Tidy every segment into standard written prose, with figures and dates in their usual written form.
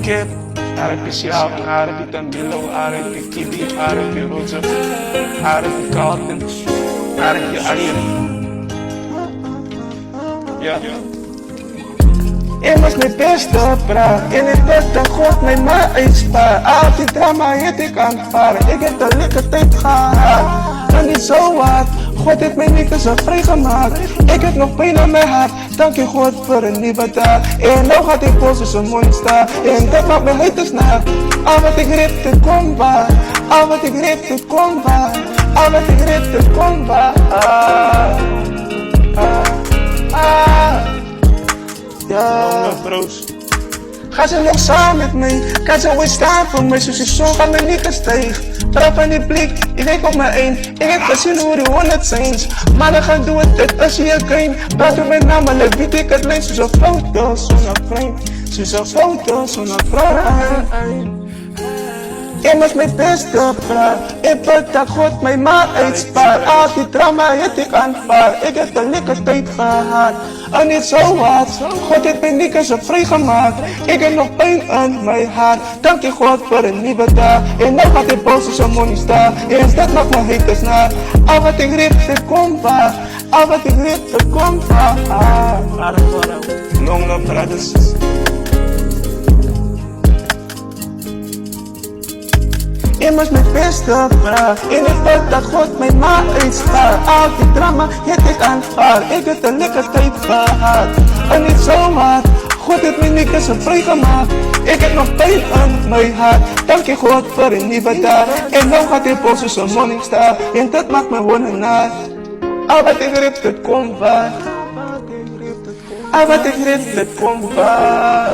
Kip, RIP Siap, RIP Tambilo, RIP Kibi, RIP Roger, RIP Carlton, RIP Ayer. Ja. Immers mijn beste praat, in het bed dat God mij maar uitspaart. Al die drama heeft ik aanvaard, ik heb de lekker tijd gehad. En niet zo hard, God heeft mij niet zo vrijgemaakt. Ik heb nog pijn aan mijn hart, dank je God voor een nieuwe dag. En nou gaat die post zo mooi staan, en dat maakt mijn haters naar. Al wat ik riep, het komt waar. Al wat ik riep, het komt waar. Al wat ik riep, het komt waar. Ja, ga ze nog samen met mij, kan ze ooit staan voor mij, zoals je zo gaat mij niet gestegen. Trap aan die blik, ik denk op me één, ik heb gezien hoe de 100 zijn. Maar dan gaan doen het als je je klein, praat door mijn naam, alleen weet ik het alleen, zoals een foto, zo'n vreemd, zoals een foto, zo'n vreemd. Immers mijn beste praat, ik bid dat God mij maar uitspaart. Al die drama heeft ik aanvaard, ik heb de lekker tijd gehad. En niet zo hard, God heeft mij niet zo vrijgemaakt. Ik heb nog pijn aan mijn hart, dank je God voor een nieuwe dag. En nou gaat die boze zo mooi staan, en dat maakt me haters naar. Al wat ik riep, het komt waar. Al wat ik riep, het komt waar. Longe brothers. Immers mijn beste vraag, in het bed dat God mij maar uitspaart. Al die drama heeft ik aanvaard, ik heb de lekker tijd gehad. En niet zo hard, God heeft mij niet zo vrijgemaakt. Ik heb nog pijn aan mijn hart, dank je God voor een nieuwe dag. En nou gaat die boze zo morning staan, en dat maakt me wonen naar. Al wat ik riep, het komt waar. Al wat ik riep, het komt waar.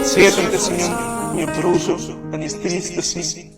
Zeer om te zien. Je broer zo, en is triest te zien.